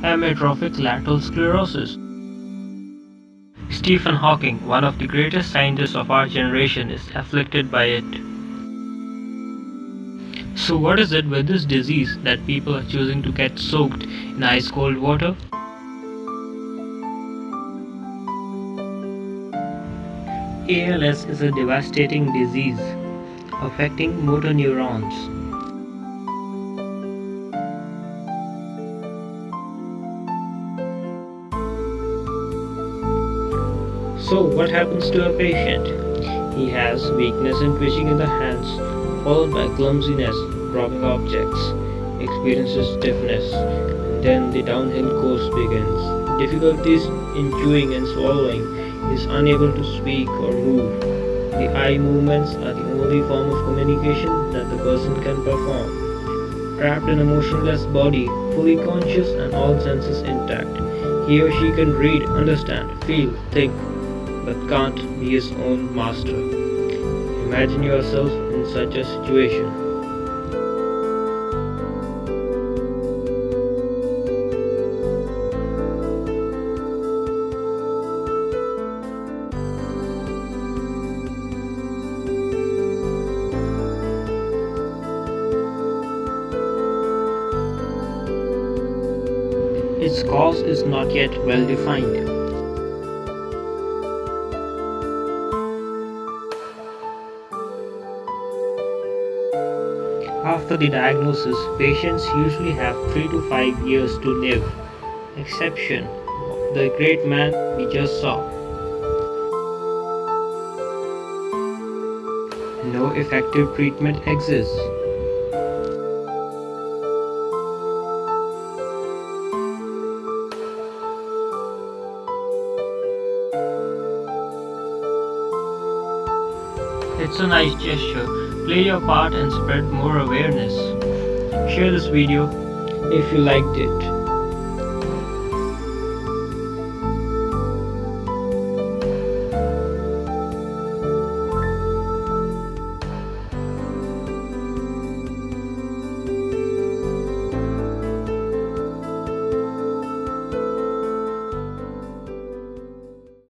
amyotrophic lateral sclerosis. Stephen Hawking, one of the greatest scientists of our generation, is afflicted by it. So what is it with this disease that people are choosing to get soaked in ice cold water? ALS is a devastating disease affecting motor neurons. So what happens to a patient? He has weakness and twitching in the hands, followed by clumsiness, dropping objects, experiences stiffness, and then the downhill course begins. Difficulties in chewing and swallowing, is unable to speak or move. The eye movements are the only form of communication that the person can perform. Trapped in a motionless body, fully conscious and all senses intact, he or she can read, understand, feel, think, but can't be his own master. Imagine yourself in such a situation. Its cause is not yet well defined. After the diagnosis, patients usually have 3 to 5 years to live. Exception, the great man we just saw. No effective treatment exists. It's a nice gesture. Play your part and spread more awareness. Share this video if you liked it.